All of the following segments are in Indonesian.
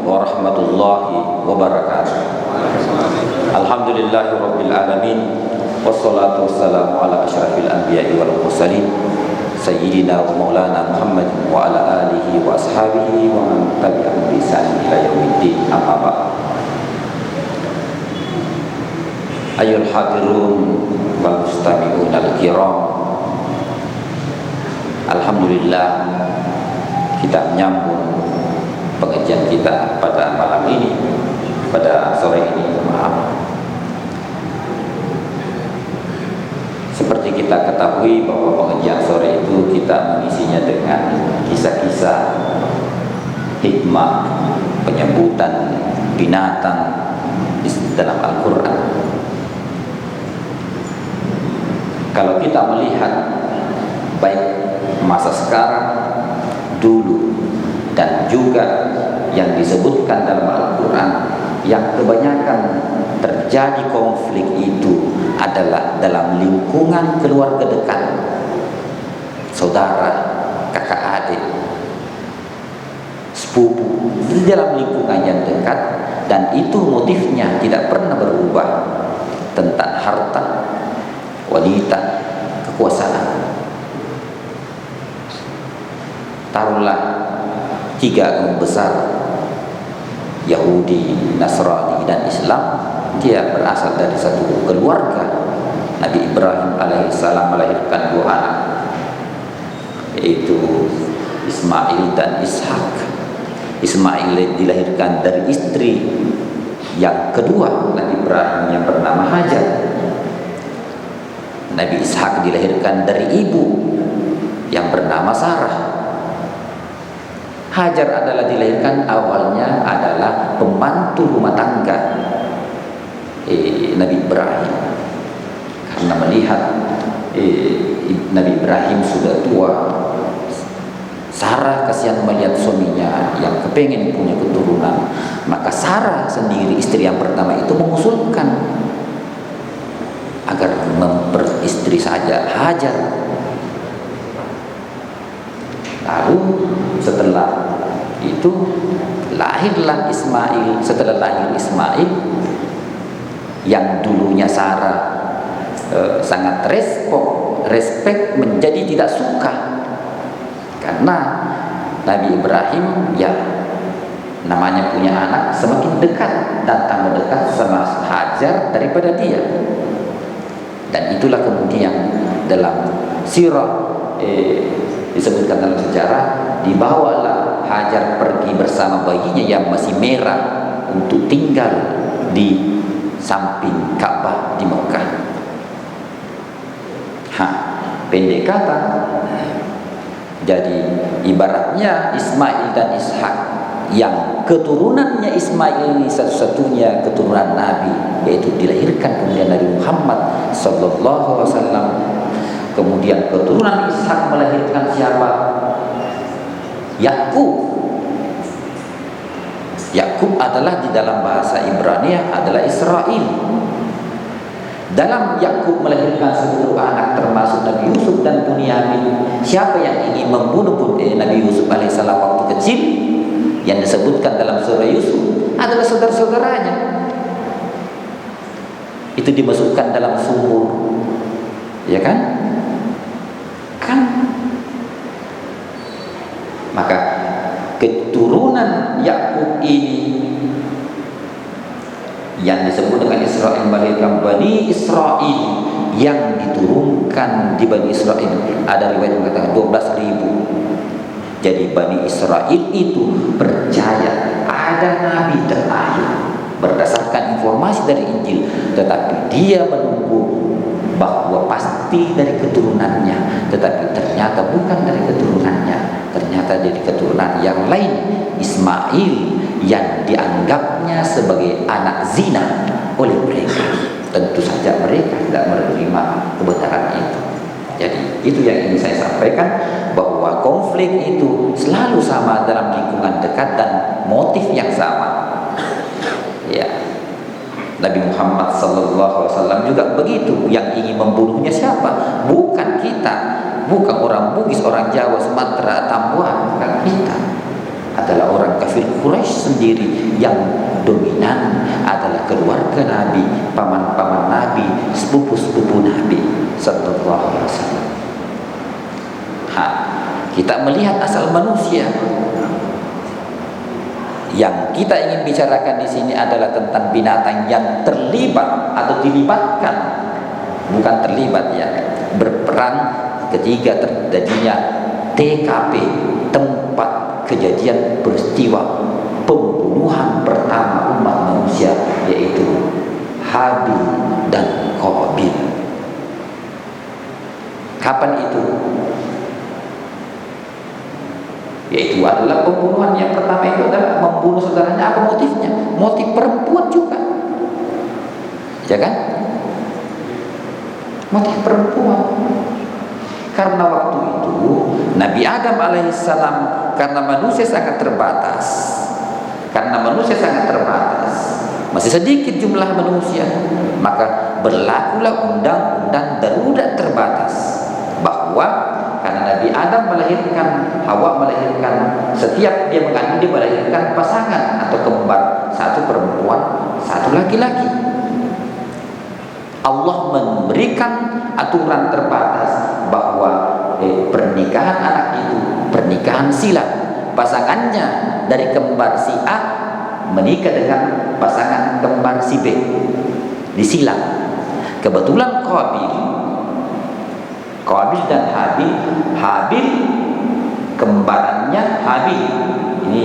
warahmatullahi wabarakatuh. Alhamdulillahi rabbil alamin, wassalatu wassalamu ala asyrafil anbiya'i wal mursalin sayyidina wa maulana Muhammad wa ala alihi wa ashabihi wa man tabi'ahum bi ihsan ila yaumiddin. Amma ba'd. Ayyuhal hadirun wal mustami'un al-kiram, alhamdulillah kita menyambung pengajian kita pada malam ini, pada sore ini. Seperti kita ketahui bahwa pengajian sore itu kita mengisinya dengan kisah-kisah hikmah penyebutan binatang di dalam Al-Quran. Kalau kita melihat baik masa sekarang, dulu, dan juga yang disebutkan dalam Al-Quran, yang kebanyakan terjadi konflik itu adalah dalam lingkungan keluarga dekat, saudara, kakak adik, sepupu, di dalam lingkungan yang dekat, dan itu motifnya tidak pernah berubah, tentang harta, wanita, kekuasaan. Taruhlah tiga agama besar, Yahudi, Nasrani, dan Islam, dia berasal dari satu keluarga. Nabi Ibrahim alaihissalam melahirkan dua anak, yaitu Ismail dan Ishak. Ismail dilahirkan dari istri yang kedua Nabi Ibrahim yang bernama Hajar. Nabi Ishak dilahirkan dari ibu yang bernama Sarah. Hajar adalah dilahirkan awalnya adalah pembantu rumah tangga Nabi Ibrahim, karena melihat Nabi Ibrahim sudah tua. Sarah kasihan melihat suaminya yang kepengen punya keturunan, maka Sarah sendiri, istri yang pertama itu, mengusulkan agar memperistri saja Hajar. Lalu setelah itu lahirlah Ismail. Setelah lahir Ismail, yang dulunya Sarah sangat respect menjadi tidak suka, karena Nabi Ibrahim ya namanya punya anak semakin dekat, datang mendekat sama Hajar daripada dia. Dan itulah kemudian dalam sirah disebutkan dalam sejarah, dibawalah Hajar pergi bersama bayinya yang masih merah untuk tinggal di samping Ka'bah di Mekah. Pendek kata, jadi ibaratnya Ismail dan Ishak, yang keturunannya Ismail ini satu-satunya keturunan Nabi, yaitu dilahirkan kemudian Nabi Muhammad sallallahu alaihi wasallam. Kemudian keturunan Ishak melahirkan siapa? Yakub. Yakub adalah di dalam bahasa Ibrani adalah Israel. Dalam Yakub melahirkan 10 anak termasuk Nabi Yusuf dan Bunyamin. Siapa yang ingin membunuh Nabi Yusuf alaihissalam waktu kecil, yang disebutkan dalam surah Yusuf, adalah saudara-saudaranya. Itu dimasukkan dalam sumur, ya kan? Maka keturunan Yakub ini yang disebut dengan Israel, melahirkan Bani Israel, yang diturunkan di Bani Israel ada riwayat mengatakan 12.000. Jadi Bani Israel itu percaya ada Nabi terakhir berdasarkan informasi dari Injil, tetapi dia menunggu bahwa pasti dari keturunannya, tetapi ternyata bukan dari keturunannya, ternyata dari keturunan yang lain, Ismail, yang dianggapnya sebagai anak zina oleh mereka. Tentu saja mereka tidak menerima kebenaran itu. Jadi itu yang ingin saya sampaikan, bahwa konflik itu selalu sama dalam lingkungan dekat dan motif yang sama. Ya, Nabi Muhammad SAW juga begitu. Yang ingin membunuhnya siapa? Bukan kita, bukan orang Bugis, orang Jawa, Sumatera, Tambua, bukan kita. adalah orang kafir Quraisy sendiri. Yang dominan adalah keluarga Nabi, paman-paman Nabi, sepupu-sepupu Nabi sallallahu alaihi wasallam. Kita melihat asal manusia. Yang kita ingin bicarakan di sini adalah tentang binatang yang terlibat atau dilibatkan, bukan terlibat ya, berperan ketika terjadinya TKP, tempat kejadian peristiwa pembunuhan pertama umat manusia, yaitu Habil dan Qabil. Kapan itu? Yaitu adalah pembunuhan yang pertama itu adalah membunuh saudaranya. Apa motifnya? Motif perempuan juga, ya kan? Motif perempuan. Karena waktu itu Nabi Adam alaihissalam, karena manusia sangat terbatas, masih sedikit jumlah manusia, maka berlakulah undang-undang darurat terbatas, bahwa karena Nabi Adam melahirkan, Hawa melahirkan, setiap dia mengandung dia melahirkan pasangan atau kembar, satu perempuan, satu laki-laki. Allah memberikan aturan terbatas bahwa pernikahan anak itu pernikahan silang. Pasangannya dari kembar si A menikah dengan pasangan kembar si B, disilang. Kebetulan Qabil dan Habil kembarannya Habil. Ini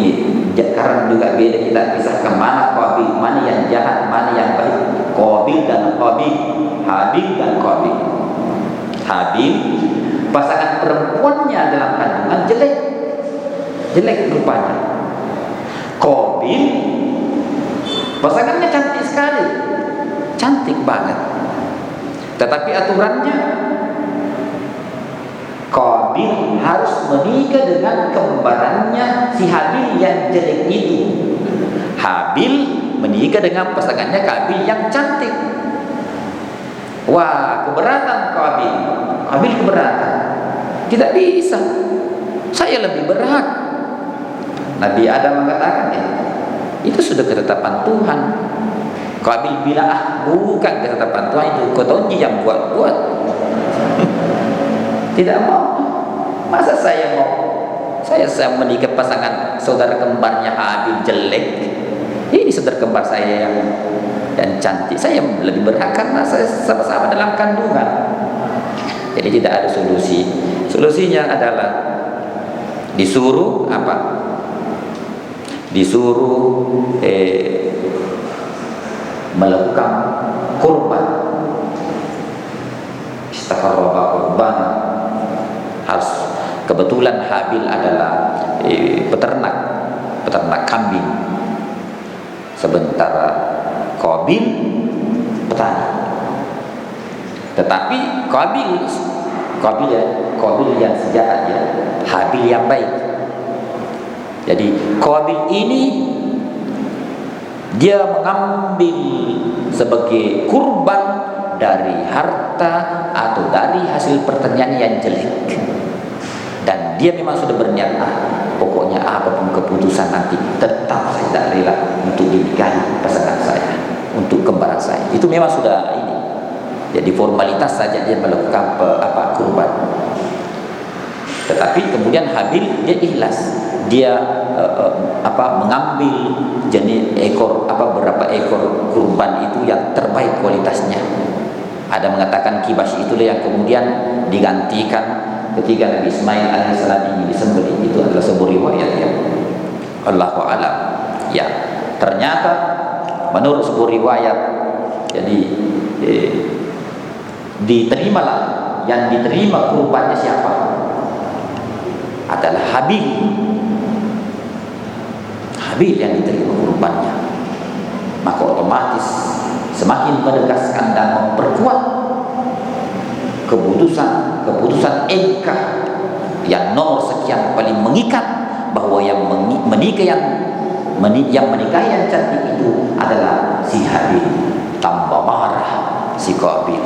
karena juga beda, kita pisahkan mana Qabil, mana yang jahat, mana yang baik. Qabil dan Qabil, Habil dan Qabil. Habil pasangan perempuannya dalam kandungan jelek rupanya. Qabil pasangannya cantik sekali, cantik banget. Tetapi aturannya Qabil harus menikah dengan kembarannya si Habil yang jelek itu. Habil menikah dengan pasangannya Qabil yang cantik. Wah, keberatan Qabil keberatan. Tidak bisa, saya lebih berhak. Nabi Adam mengatakan, itu sudah ketetapan Tuhan. Qabil bilang, bukan ketetapan Tuhan, itu kotonji yang buat-buat. Tidak mau. Masa saya mau? Saya menikah pasangan saudara kembarnya Habil jelek. Ini saudara kembar saya yang cantik. Saya lebih berhak karena saya sama-sama dalam kandungan. Jadi tidak ada solusi. Solusinya adalah disuruh apa? Disuruh melakukan kurban. Istaghfirullah, kurban. Harus, kebetulan Habil adalah peternak kambing, sementara Qabil petani. Tetapi Qabil yang sejahat ya, Habil yang baik. Jadi Qabil ini dia mengambil sebagai kurban dari harta atau dari hasil pertanian yang jelek, dan dia memang sudah berniat, pokoknya apapun keputusan nanti tetap saya tidak rela untuk dinikahi pasangan saya, untuk kembaran saya. Itu memang sudah ini. Jadi formalitas saja dia melakukan kurban. Tetapi kemudian Habil dia ikhlas, dia mengambil jenis beberapa ekor kurban itu yang terbaik kualitasnya. Ada mengatakan kibas itulah yang kemudian digantikan ketika Nabi Ismail alaihissalam ini disembelih. Itu adalah sebuah riwayat ya. Allahu a'lam. Ya, ternyata menurut sebuah riwayat, jadi diterimalah, yang diterima kurbannya siapa? Adalah Habil yang diterima kurbannya. Maka otomatis semakin menegaskan dan memperkuat keputusan MK yang nomor sekian paling mengikat, bahwa yang menikah yang cantik itu adalah si Habil. Tambah marah si Qabil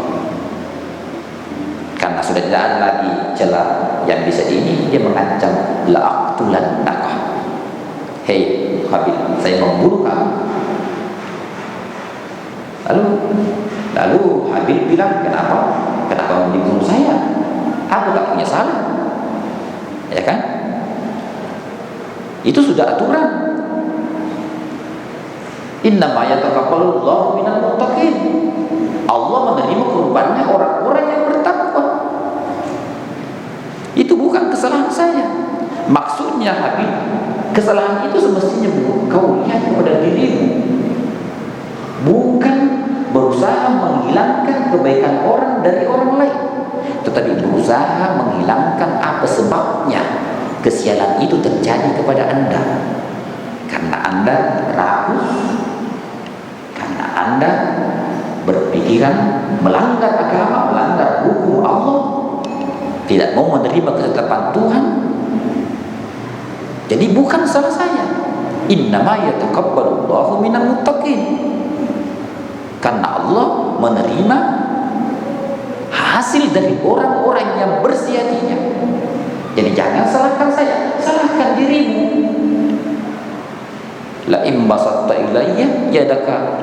karena sudah tidak ada lagi celah yang bisa dia mengancam la'aqtulan nakah, "Hei Habil, saya membunuh kamu." Lalu Habil bilang, "Kenapa? Kenapa mau dibunuh saya? Aku tak punya salah." Ya kan? Itu sudah aturan. Innama yataqabbalullahu minal muttaqin. Allah menerima kurbannya orang-orang yang bertakwa. Itu bukan kesalahan saya. Maksudnya Habib, kesalahan itu semestinya kau lihat kepada dirimu, bukan berusaha menghilangkan kebaikan orang dari orang lain, tetapi berusaha menghilangkan apa sebabnya kesialan itu terjadi kepada Anda. Karena Anda rakus, karena Anda berpikiran melanggar agama, melanggar hukum Allah, tidak mau menerima ketetapan Tuhan. Jadi bukan salah saya. Innama yataqabbalullahu minal muttaqin. Karena Allah menerima hasil dari orang-orang yang bersih hatinya. Jadi jangan salahkan saya, salahkan dirimu. La in basatta ilayya yadaka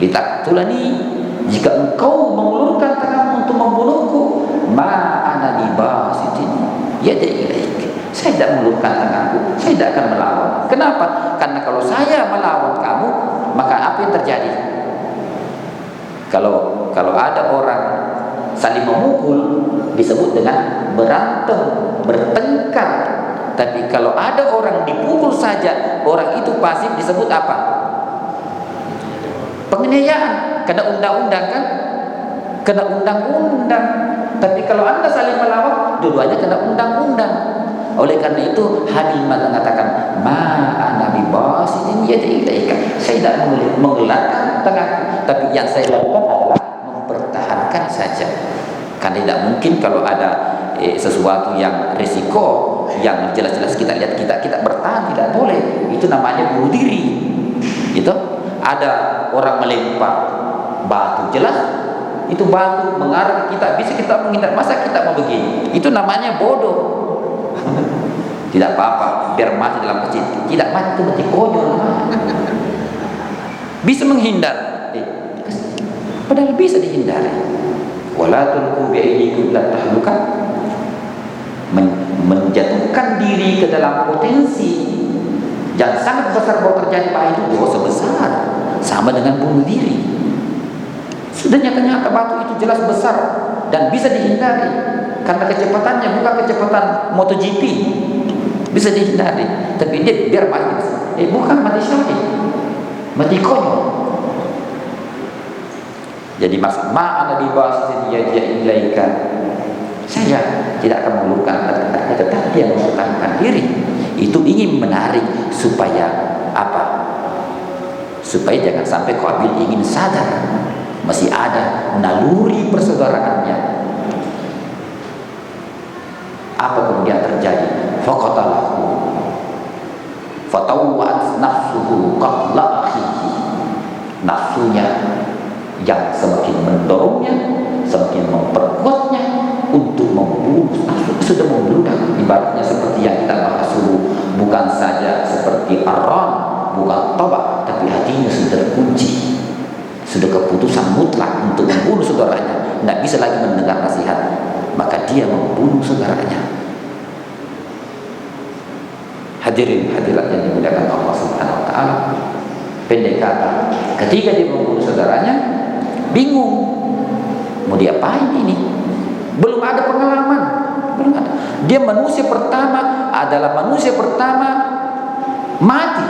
litaktulani, jika engkau mengulurkan tanganmu untuk membunuhku, ma ana bibasitin yadi ilaik, saya tidak mengulurkan tanganku, saya tidak akan melawan. Kenapa? Karena kalau saya melawan kamu, maka apa yang terjadi? Kalau ada orang saling memukul disebut dengan berantem, bertengkar. Tapi kalau ada orang dipukul saja, orang itu pasif, disebut apa? Penganiayaan. Kena undang-undang kan? Kena undang-undang. Tapi kalau Anda saling melawan, dua-duanya kena undang-undang. Oleh karena itu Habil mengatakan, ma ana bibasitin yadi ilaika, saya tidak menggelakkan tanganku, tapi yang saya lakukan adalah mempertahankan saja. Karena tidak mungkin kalau ada sesuatu yang risiko, yang jelas-jelas kita lihat, kita bertahan, tidak boleh. Itu namanya bunuh diri. Itu ada orang melempar batu, jelas itu batu mengarah ke kita, bisa kita menghindar, masa kita mau begini? Itu namanya bodoh. Tidak apa-apa, biar mati dalam masjid. Tidak mati itu mati konyol. Bisa menghindar, padahal bisa dihindari. Wala tulqu bi'aydikum ila tahluka, menjatuhkan diri ke dalam potensi yang sangat besar bahwa terjadi, bahwa itu dosa besar, sama dengan bunuh diri. Sudah nyata-nyata batu itu jelas besar dan bisa dihindari karena kecepatannya bukan kecepatan MotoGP, bisa dihindari. Tapi dia biar mati, bukan mati syahid, mati konyol. Jadi maksud ma'ana dibasitin yadi ilaika, saya tidak akan mengulurkan tangannya, tetapi dia mempertahankan diri. Itu ingin menarik supaya apa? Supaya jangan sampai Qabil ingin sadar masih ada naluri persaudaraannya. Apa kemudian terjadi? Faqatalahu fatawwa'at nafsuhu qatla akhihi. Nafsunya yang semakin mendorongnya, semakin memperkuatnya untuk membunuh. Sudah membludak, ibaratnya seperti yang kita bahas dulu, bukan saja seperti Ar-Ran, bukan Toba, tapi hatinya sudah terkunci, sudah keputusan mutlak untuk membunuh saudaranya, tidak bisa lagi mendengar nasihat, maka dia membunuh saudaranya. Hadirin hadirat yang dimuliakan Allah Subhanahu wa taala, pendek kata, ketika dia membunuh saudaranya, bingung mau diapain ini, belum ada pengalaman, belum ada. Dia manusia pertama, adalah manusia pertama mati,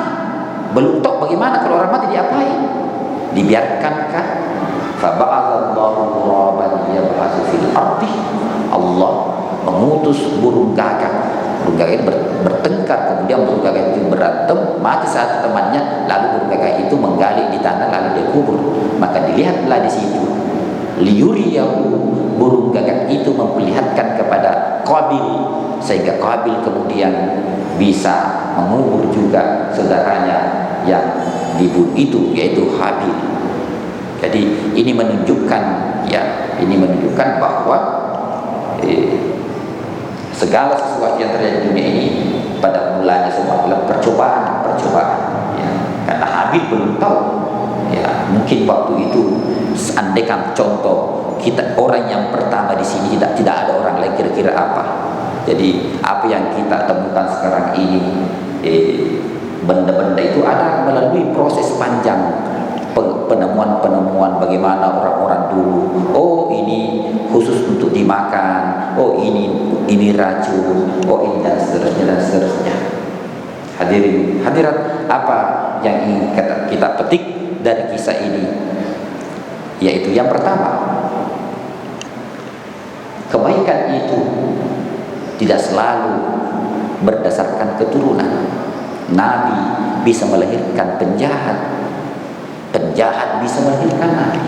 belum tahu bagaimana kalau orang mati diapain. Dibiarkankah? Faba'athallahu ghuraban yab'atsu fil ardi, Allah mengutus burung gagak. Burung gagak itu bertengkar, kemudian burung gagak itu berantem, mati satu temannya, lalu burung gagak itu menggali di tanah lalu dia kubur. Maka dilihatlah di situ, liyuriyahu, burung gagak itu memperlihatkan kepada Qabil, sehingga Qabil kemudian bisa mengubur juga saudaranya yang dibunuh itu, yaitu Habil. Jadi ini menunjukkan, ya, ini menunjukkan bahwa segala sesuatu yang terjadi di dunia ini pada mulanya semua adalah percobaan, ya. Karena Habil belum tahu, ya. Mungkin waktu itu, andaikan contoh kita orang yang pertama di sini tidak ada orang lain, kira-kira apa? Jadi apa yang kita temukan sekarang ini, benda-benda itu ada melalui proses panjang. Penemuan-penemuan bagaimana orang-orang dulu. Oh, ini khusus untuk dimakan. Oh, ini racun. Oh, ini dan seterusnya dan seterusnya. Hadirin, hadirat, apa yang ingin kita petik dari kisah ini? Yaitu yang pertama, kebaikan itu tidak selalu berdasarkan keturunan. Nabi bisa melahirkan penjahat. Penjahat bisa melahirkan Nabi.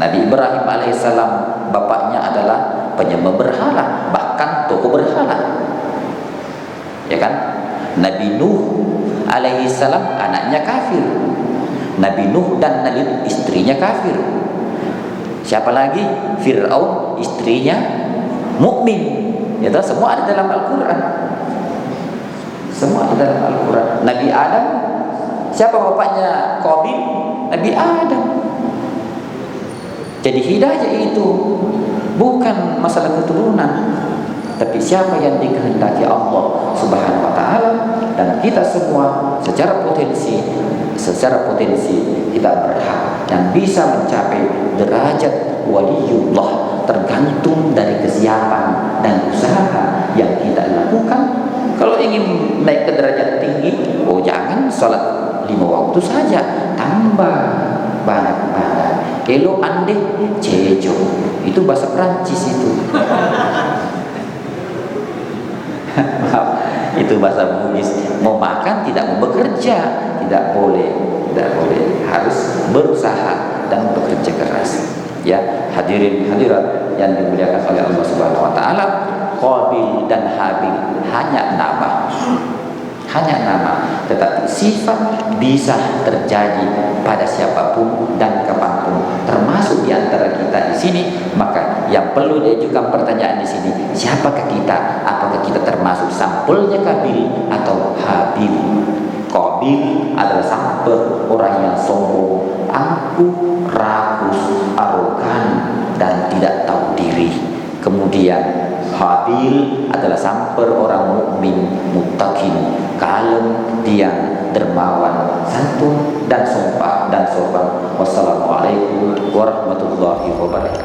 Nabi Ibrahim alaihissalam bapaknya adalah penyembah berhala, bahkan tokoh berhala, ya kan? Nabi Nuh alaihissalam anaknya kafir. Nabi Nuh dan Nabi istrinya kafir. Siapa lagi? Fir'aun istrinya mukmin. Ya, semua ada dalam Al-Quran. Semua ada dalam Al-Quran. Nabi Adam, siapa bapaknya Qabil? Nabi Adam. Jadi hidayah itu bukan masalah keturunan, tapi siapa yang dikehendaki Allah Subhanahu wa taala. Dan kita semua secara potensi kita berhak dan bisa mencapai derajat waliullah, tergantung dari kesiapan dan usaha yang kita lakukan. Kalau ingin naik ke derajat tinggi, jangan sholat 5 waktu saja, tambah banyak-banyak. Elo ande cejo, itu bahasa Prancis itu. Maaf, itu bahasa Bugis. Mau makan tidak mau bekerja, tidak boleh, harus berusaha dan bekerja keras. Ya, hadirin hadirat yang dimuliakan oleh Allah Subhanahu wa taala, Qabil dan Habil hanya nama, tetapi sifat bisa terjadi pada siapapun dan kapanpun, termasuk di antara kita di sini. Maka yang perlu diajukan pertanyaan di sini, siapakah kita? Apakah kita termasuk sampulnya Qabil atau Habil? Qabil adalah sampel orang yang sombong, angkuh, rakus, arogan, dan tidak tahu diri. Kemudian Habil adalah sampel orang mukmin, muttaqin, kalem, diam, dermawan, santun, dan sopan. Wassalamualaikum warahmatullahi wabarakatuh.